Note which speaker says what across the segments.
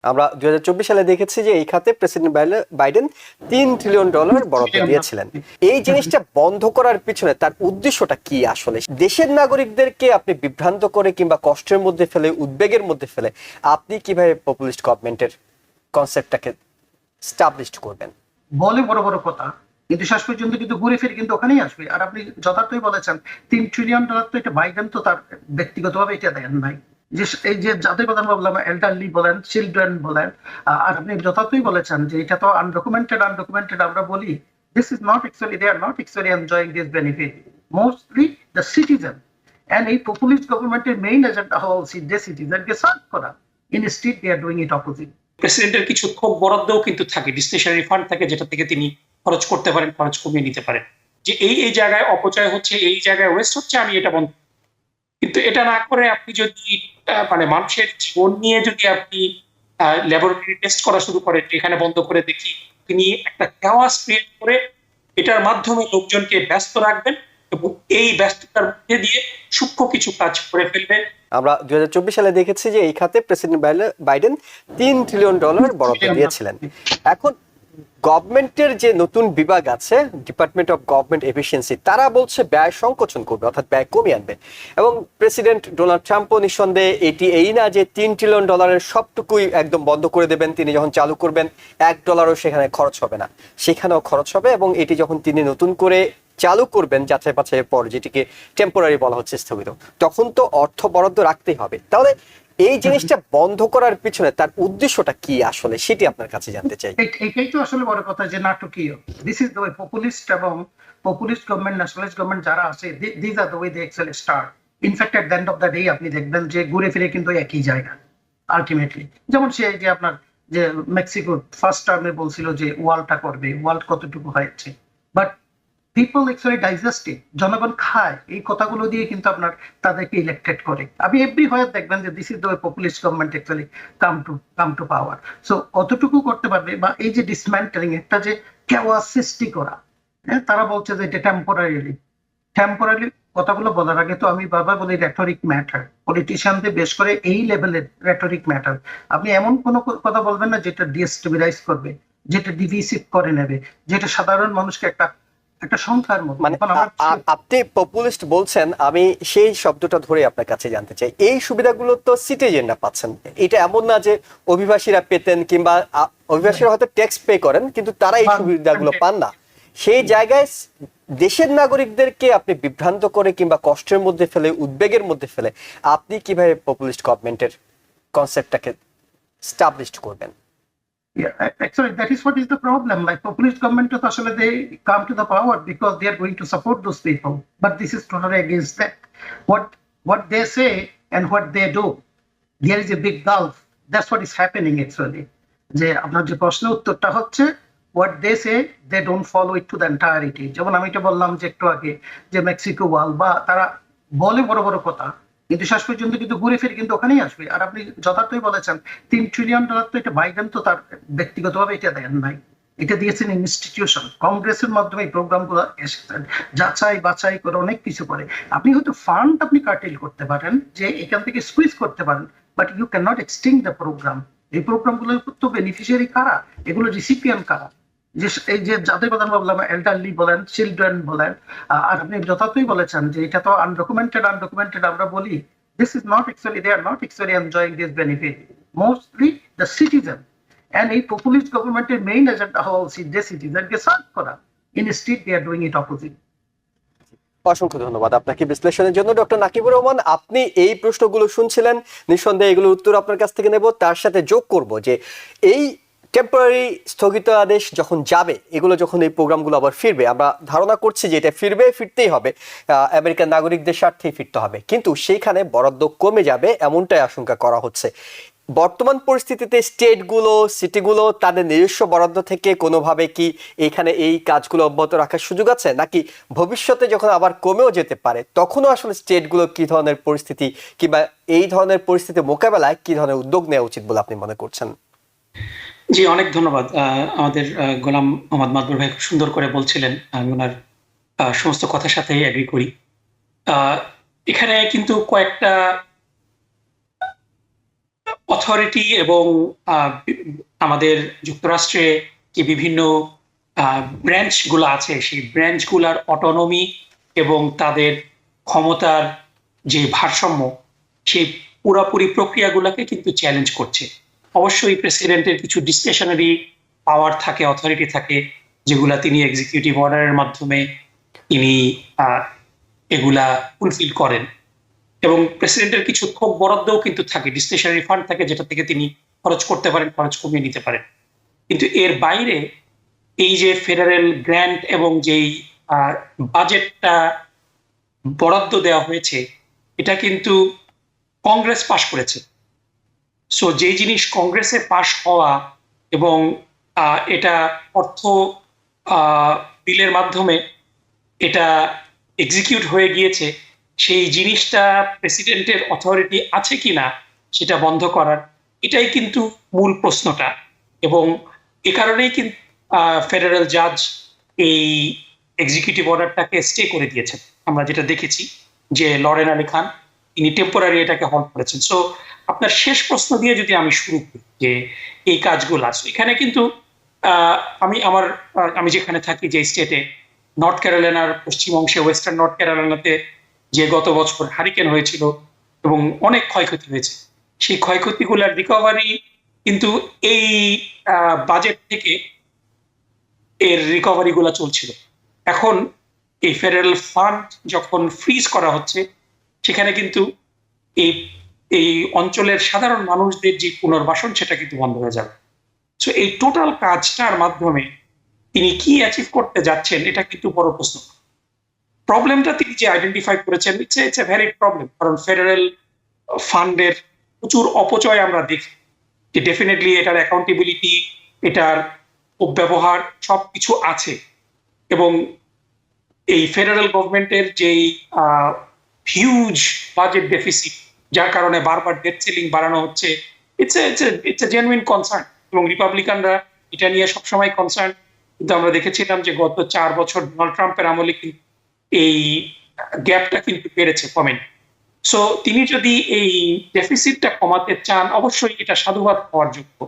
Speaker 1: আমরা 2024 সালে দেখেছি যে এই খাতে প্রেসিডেন্ট বাইডেন $3 ট্রিলিয়ন বরাদ্দ দিয়েছিলেন। এই জিনিসটা বন্ধ করার পিছনে তার উদ্দেশ্যটা কি আসলে? দেশের নাগরিকদেরকে আপনি বিভ্রান্ত করে কিংবা কষ্টের মধ্যে ফেলে, উদ্বেগের মধ্যে ফেলে আপনি কিভাবে পপুলিস্ট গভর্নমেন্টের কনসেপ্টটাকে স্টাবলিশ করবেন?
Speaker 2: বলে বড় বড় কথা, কিন্তু শেষ পর্যন্ত কিন্তু ঘুরে ফিরে কিন্তু ওখানেই আসবে। আর আপনি যথার্থই বলেছেন, $3 ট্রিলিয়ন তো এটা বাইডেন তো তার ব্যক্তিগতভাবে এটা দেন নাই। যে এই যে যাদের কথা বললাম, এল্ডারলি বলেন, চিলড্রেন বলেন, আর আপনি যথার্থই বলেছেন যে এটা তো আনডকুমেন্টেড আমরা বলি, this is not actually, they are not actually enjoying this benefit, mostly the citizen. And এই পপুলিস্ট গভর্নমেন্টের মেইন এজেন্ডা হওয়া উচিত যে সিটিজেনকে সার্ভ করা। Instead they are doing it opposite.
Speaker 3: প্রেসিডেন্টের কিছু থোক বরাদ্দও কিন্তু থাকে, ডিসক্রিশনারি ফান্ড থাকে, যেটা থেকে তিনি খরচ করতে পারেন, খরচ কমিয়ে নিতে পারেন। যে এই জায়গায় অপচয় হচ্ছে, এই জায়গায় ওয়েস্ট হচ্ছে, আমি এটা বন্ধ। কিন্তু এটা না করে আপনি যদি মানে মানুষের জীবন নিয়ে যদি আপনি ল্যাবরেটরি টেস্ট করা শুরু করেন, এখানে বন্ধ করে দেখি, তিনি একটা chaos ক্রিয়েট করে এটার মাধ্যমে লোকজনকে ব্যস্ত রাখবেন এবং এই ব্যস্ততার মধ্যে দিয়ে সূক্ষ্ম কিছু কাজ করে ফেলবেন।
Speaker 1: আমরা 2024 সালে দেখেছি যে এই খাতে প্রেসিডেন্ট বাইডেন $3 ট্রিলিয়ন বরাদ্দ দিয়েছিলেন। এখন গভর্নমেন্টের যে নতুন বিভাগ আছে, ডিপার্টমেন্ট অফ গভর্নমেন্ট এফিসিয়েন্সি, তারা বলছে ব্যয় সংকোচন করবে, অর্থাৎ ব্যয় কমিয়ে আনবে। এবং প্রেসিডেন্ট ডোনাল্ড ট্রাম্পও নিঃসন্দেহে এই না যে $3 ট্রিলিয়ন সবটুকুই একদম বন্ধ করে দেবেন, তিনি যখন চালু করবেন $1 সেখানে খরচ হবে না, সেখানেও খরচ হবে। এবং এটি যখন তিনি নতুন করে চালু করবেন যাচাই বাছাইয়ের পর, যেটিকে টেম্পোরারি বলা হচ্ছে, স্থগিত, তখন তো অর্থ বরাদ্দ রাখতেই হবে। তাহলে এই জিনিসটা বন্ধ করার পিছনে তার উদ্দেশ্যটা কি আসলে, সেটি আপনার কাছে জানতে চাই।
Speaker 2: এটাই তো আসলে বড় কথা, যে নাটকীয়। This is the way populist এবং পপুলিস্ট গভর্নমেন্ট, ন্যাশনালিস্ট গভর্নমেন্ট যারা আছে, this are the way they excel start. In fact at the end of the day আপনি দেখবেন যে ঘুরে ফিরে কিন্তু একই জায়গা আলটিমেটলি। যেমন সে যে আপনার যে মেক্সিকো ফার্স্ট টার্মে বলছিল যে ওয়ালটা করবে, ওয়াল কতটুকু হয়েছে, বাট পিপল অ্যাকচুয়ালি ডাইজেস্ট ইট, জনগণ খায় এই কথাগুলো দিয়ে কিন্তু আপনার তাদেরকে ইলেক্টেড করে। আপনি এভরি হয় দেখবেন যে this is the populist government actually come to power. So অতটুকু করতে পারবে। বা এই যে ডিসম্যান্টলিং, একটা যে কেওয়াস সৃষ্টি করা, হ্যাঁ, তারা বলছে যে এটা টেম্পোরারি কথাগুলো বলার আগে তো আমি বারবার বলি রেটরিক ম্যাটার। পলিটিশিয়ানদের বেশ করে এই লেভেলের রেটরিক ম্যাটার। আপনি এমন কোনো কথা বলবেন না যেটা ডিস্টেবিলাইজ করবে, যেটা ডিভিসিভ করে নেবে, যেটা সাধারণ মানুষকে একটা সংখ্যার মতো।
Speaker 1: মানে আপনি পপুলিস্ট বলছেন, আমি সেই শব্দটা ধরে আপনার কাছে জানতে চাই, এই সুবিধাগুলো তো সিটিজেনরা পাচ্ছেন। এটা এমন না যে অভিবাসীরা পেতেন, কিংবা অভিবাসীরা হয়তো ট্যাক্স পে করেন কিন্তু তারা এই সুবিধাগুলো পান না। সেই জায়গায় দেশের নাগরিকদেরকে আপনি বিভ্রান্ত করে কিংবা কষ্টের মধ্যে ফেলে, উদ্বেগের মধ্যে ফেলে আপনি কিভাবে পপুলিস্ট গভর্নমেন্টের কনসেপ্টটাকে স্টাবলিশ করবেন?
Speaker 2: Yeah, actually, that is what is the problem. Like populist government, actually, they come to the power because they are going to support those people. But this is totally against that. What they say and what they do, there is a big gulf. That's what is happening actually. যে আপনার যে প্রশ্নের উত্তরটা হচ্ছে, what they say, they don't follow it to the entirety. যেমন আমি এটা বললাম যে একটু আগে, যে মেক্সিকো ওয়াল, বা তারা বলে বড় বড় কথা, কিন্তু শেষ পর্যন্ত কিন্তু ঘুরে ফিরে কিন্তু ওখানেই আসবে। আর আপনি যথার্থই বলেছেন, $3 ট্রিলিয়ন তো এটা বাইডেন তো তার ব্যক্তিগতভাবে এটা দেন নাই, এটা দিয়েছেন ইনস্টিটিউশন। কংগ্রেসের মাধ্যমে এই প্রোগ্রাম গুলো এসেছেন, যাচাই বাছাই করে অনেক কিছু করে। আপনি হয়তো ফান্ড আপনি কার্টেল করতে পারেন, যে এখান থেকে স্কুইজ করতে পারেন, but you can not extinct the program. এই প্রোগ্রাম গুলো তো বেনিফিশিয়ারি কারা, এগুলো রিসিপিয়েন্ট কারা? যে এই যে যাদের কথা বললাম, এল্ডারলি বলেন, চিলড্রেন বলেন, আর আপনি যথার্থই বলেছেন যে এটা তো আনডকুমেন্টেড আমরা বলি, this is not actually, they are not actually enjoying this benefit, mostly the citizen. And এই পপুলিস্ট গভর্নমেন্টের মেইন এজেন্ডা হওয়া উচিত যে সিটিজেনকে সার্ভ করা। Instead they are doing it opposite.
Speaker 1: অসংখ্য ধন্যবাদ আপনাকে বিশ্লেষণের জন্য, ডক্টর নাকিবুর রহমান। আপনি এই প্রশ্নগুলো শুনছিলেন, নিঃসন্দেহে এগুলোর উত্তর আপনার কাছ থেকে নেব। তার সাথে যোগ করব যে এই টেম্পোরারি স্থগিত আদেশ যখন যাবে, এগুলো যখন এই প্রোগ্রামগুলো আবার ফিরবে, আমরা ধারণা করছি যে এটা ফিরতেই হবে, আমেরিকান নাগরিকদের স্বার্থেই ফিরতে হবে, কিন্তু সেইখানে বরাদ্দ কমে যাবে এমনটাই আশঙ্কা করা হচ্ছে। বর্তমান পরিস্থিতিতে স্টেটগুলো, সিটিগুলো তাদের নিজস্ব বরাদ্দ থেকে কোনোভাবে কি এখানে এই কাজগুলো অব্যাহত রাখার সুযোগ আছে, নাকি ভবিষ্যতে যখন আবার কমেও যেতে পারে তখনও আসলে স্টেটগুলো কি ধরনের পরিস্থিতি, কিংবা এই ধরনের পরিস্থিতি মোকাবেলায় কি ধরনের উদ্যোগ নেওয়া উচিত বলে আপনি মনে করছেন?
Speaker 3: জি, অনেক ধন্যবাদ। আমাদের গোলাম মোহাম্মদ মাদবুর ভাই খুব সুন্দর করে বলছিলেন, আমি ওনার সমস্ত কথার সাথে এগ্রি করি। এখানে কিন্তু কয়েকটা অথরিটি এবং আমাদের যুক্তরাষ্ট্রে যে বিভিন্ন ব্রাঞ্চ গুলো আছে সেই ব্রাঞ্চ গুলার অটোনমি এবং তাদের ক্ষমতার যে ভারসাম্য সেই পুরাপুরি প্রক্রিয়াগুলোকে কিন্তু চ্যালেঞ্জ করছে। অবশ্যই প্রেসিডেন্টের কিছু ডিসক্রিশনারি পাওয়ার থাকে, অথরিটি থাকে, যেগুলা তিনি এক্সিকিউটিভ অর্ডারের মাধ্যমে তিনি এগুলা ফুলফিল করেন, এবং প্রেসিডেন্টের কিছু থোক বরাদ্দও কিন্তু থাকে, ডিসক্রিশনারি ফান্ড থাকে, যেটা থেকে তিনি খরচ করতে পারেন, খরচ কমিয়ে নিতে পারেন। কিন্তু এর বাইরে এই যে ফেডারেল গ্র্যান্ট এবং যেই বাজেটটা বরাদ্দ দেওয়া হয়েছে এটা কিন্তু কংগ্রেস পাশ করেছে। সো যেই জিনিস কংগ্রেসে পাশ হওয়া এবং এটা অর্থ বিলের মাধ্যমে এটা এক্সিকিউট হয়ে গিয়েছে, সেই জিনিসটা প্রেসিডেন্টের অথরিটি আছে কিনা সেটা বন্ধ করার, এটাই কিন্তু মূল প্রশ্নটা। এবং এ কারণেই কিন্তু ফেডারেল জাজ এই এক্সিকিউটিভ অর্ডারটাকে স্টে করে দিয়েছেন। আমরা যেটা দেখেছি যে লরেন আলী খান তিনি টেম্পোরারি এটাকে হল্ট করেছেন। সো আপনার শেষ প্রশ্ন দিয়ে যদি আমি শুরু করি যে এই কাজগুলো আছে এখানে কিন্তু আমি যেখানে থাকি যে স্টেটে, নর্থ ক্যারোলাইনার পশ্চিম অংশে, ওয়েস্টার্ন নর্থ ক্যারোলাইনাতে যে গত বছর হারিকেন হয়েছিল এবং অনেক ক্ষয়ক্ষতি হয়েছে, সেই ক্ষয়ক্ষতিগুলোর রিকভারি কিন্তু এই বাজেট থেকে এর রিকভারি গুলা চলছিল। এখন এই ফেডারেল ফান্ড যখন ফ্রিজ করা হচ্ছে সেখানে কিন্তু এই এই অঞ্চলের সাধারণ মানুষদের যে পুনর্বাসন সেটা কিন্তু বন্ধ হয়ে যাবে। সো এই টোটাল কাজটার মাধ্যমে তিনি কি অ্যাচিভ করতে যাচ্ছেন এটা কিন্তু বড় প্রশ্ন। প্রবলেমটা তিনি যে আইডেন্টিফাই করেছেন ইটস এ ভ্যালিড প্রবলেম, কারণ ফেডারেল ফান্ডের প্রচুর অপচয় আমরা দেখি, যে ডেফিনেটলি এটার অ্যাকাউন্টেবিলিটি, এটার ব্যবহার সবকিছু আছে। এবং এই ফেডারেল গভর্নমেন্টের যেই হিউজ বাজেট ডেফিসিট, যার কারণে বারবার ডেট সিলিং বাড়ানো হচ্ছে, ইটস এ জেনুইন কনসার্ন, এবং রিপাবলিকানরা এটা নিয়ে সবসময় কনসার্ন। কিন্তু আমরা দেখেছিলাম যে গত 4 বছর ডোনাল্ড ট্রাম্পের আমলে কিন্তু এই গ্যাপটা কিন্তু বেড়েছে, কমেনি। সো তিনি যদি এই ডেফিসিটটা কমাতে চান অবশ্যই এটা সাধুবাদ পাওয়ার যোগ্য,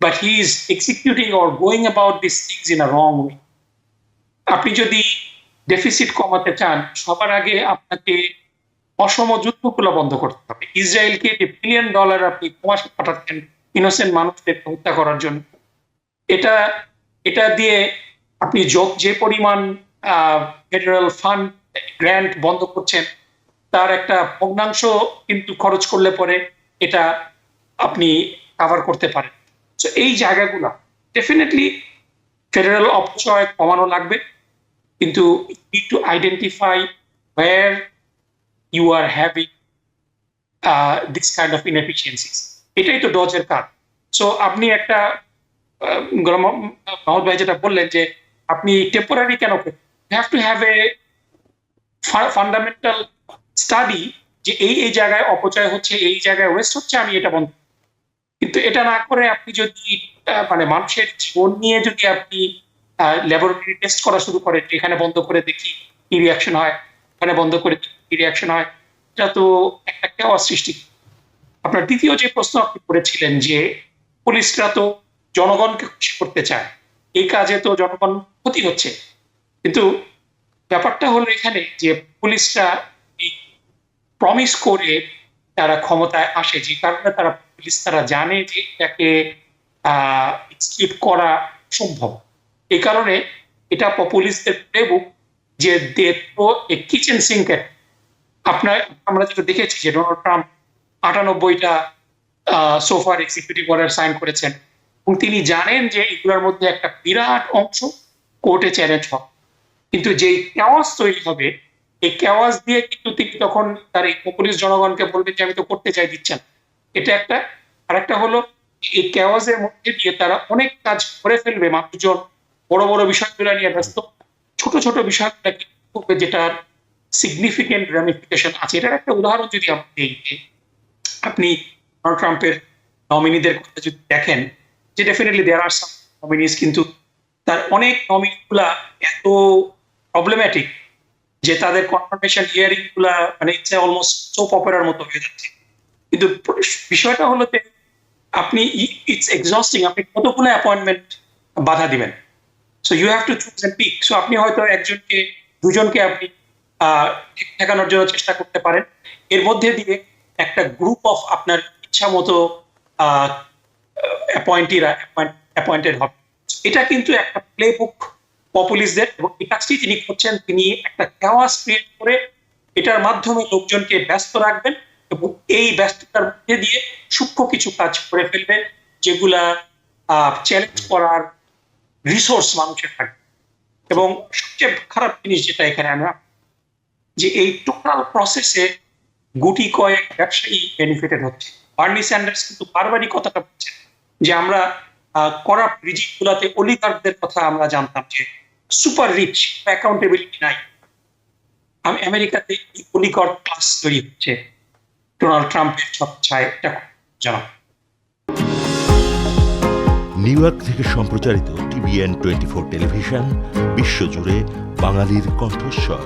Speaker 3: but he is executing or going about this things in a wrong way. আপনি যদি ডেফিসিট কমাতে চান সবার আগে আপনাকে অসম যুদ্ধগুলো বন্ধ করতে হবে। ইসরায়েলকে $1 বিলিয়ন আপনি প্রবাসে পাঠাচ্ছেন ইনোসেন্ট মানুষদের হত্যা করার জন্য, এটা দিয়ে আপনি যে পরিমাণ ফেডারেল ফান্ড গ্র্যান্ট বন্ধ করছেন তার একটা ভগ্নাংশ কিন্তু খরচ করলে পরে এটা আপনি কভার করতে পারেন। তো এই জায়গাগুলো ডেফিনেটলি ফেডারেল অপচয় কমানো লাগবে, কিন্তু need to identify where you are having this kind of inefficiencies. এটাই তো ডজের কাজ। সো আপনি একটা মাহমুদ ভাই যেটা বললেন যে আপনি টেম্পোরারি কেন করবেন, you have to have a fundamental study যে এই জায়গায় অপচয় হচ্ছে, এই জায়গায় ওয়েস্ট হচ্ছে, আমি এটা বন্ধ। কিন্তু এটা না করে আপনি যদি মানে মানুষের জীবন নিয়ে যদি আপনি ল্যাবরেটরি টেস্ট করা শুরু করেন, এখানে বন্ধ করে দেখি কি রিয়াকশন হয়, এখানে বন্ধ করে কি রিয়াকশন হয়, এটা তো একটা কেওয়াস সৃষ্টি। আপনার দ্বিতীয় যে প্রশ্ন আপনি করেছিলেন যে পুলিশরা তো জনগণকে খুশি করতে চায়, এই কাজে তো জনগণ ক্ষতি হচ্ছে। কিন্তু ব্যাপারটা হলো এখানে যে পুলিশরা প্রমিস করে তারা ক্ষমতায় আসে, যে কারণে তারা জানে যে এটাকে এক্সিকিউট করা সম্ভব। এই কারণে এটা পপুলিস্টদের প্লেবুক যে দে থ্রো এ কিচেন সিঙ্ক এট। আমরা যেটা দেখেছি যে ডোনাল্ড ট্রাম্প 98টা সোফার এক্সিকিউটিভ অর্ডার সাইন করেছেন, এবং তিনি জানেন যে এগুলোর মধ্যে একটা বিরাট অংশ কোর্টে চ্যালেঞ্জ হবে। কিন্তু যে কেওয়াস তৈরি হবে, এই কেওয়াস দিয়ে কিন্তু তিনি তখন তার এই পপুলিস্ট জনগণকে বলবেন যে আমি তো করতে চাই, দিচ্ছেন। এটা একটা। আর একটা হলো এই কেওয়াসের মধ্যে দিয়ে তারা অনেক কাজ করে ফেলবে, মানুষজন বড় বড় বিষয়গুলো নিয়ে ব্যস্ত, ছোট ছোট বিষয়গুলো করবে যেটার সিগনিফিকেন্ট রেমিফিকেশন আছে। এটার একটা উদাহরণ যদি আপনি ডোনাল্ড ট্রাম্পের নমিনিদের কথা যদি দেখেন, যে ডেফিনেটলি দেয়ার আর সাম নমিনিস, কিন্তু তার অনেক নমিনিগুলা এত প্রবলেম্যাটিক যে তাদের কনফার্মেশন হিয়ারিং গুলা মানে ইটস অলমোস্ট সোপ অপেরার মতো হয়ে যাচ্ছে। কিন্তু বিষয়টা হলো আপনি ইটস এক্সস্টিং, আপনি কতগুলো অ্যাপয়েন্টমেন্ট বাধা দিবেন। So you have to choose and pick. So আপনি হয়তো দুজনকে আপনি ঠিক ঠেকানোর জন্য চেষ্টা করতে পারেন, এর মধ্যে দিয়ে একটা গ্রুপ অফ আপনার ইচ্ছা মতো অ্যাপয়েন্টেড হবে। এটা কিন্তু একটা প্লে বুক পপুলিস্টদের, এবং এই কাজটি তিনি করছেন। তিনি একটা chaos ক্রিয়েট করে এটার মাধ্যমে লোকজনকে ব্যস্ত রাখবেন, এবং এই ব্যস্ততার মধ্যে দিয়ে সূক্ষ্ম কিছু কাজ করে ফেলবেন যেগুলা চ্যালেঞ্জ করার রিসোর্স মানুষের থাকবে। এবং সবচেয়ে খারাপ জিনিস যেটা এখানে আমরা, যে এই টোটাল প্রসেসে গুটি কয়েক ব্যবসায়ী বেনিফিটেড হচ্ছে। বার্নি স্যান্ডার্স কিন্তু বারবারই কথাটা বলছেন যে আমরা করাপ্ট রিজিম গুলাতে অলিগার্কদের কথা আমরা জানতাম যে সুপার রিচ, অ্যাকাউন্টেবিলিটি নাই। আমেরিকাতে অলিগার্ক ক্লাস তৈরি হচ্ছে ডোনাল্ড ট্রাম্পের ছত্রছায়ায়, এটা জানা।
Speaker 4: নিউ ইয়র্ক থেকে সম্প্রচারিত TVN 24 টেলিভিশন বিশ্বজুড়ে বাঙালির কণ্ঠস্বর।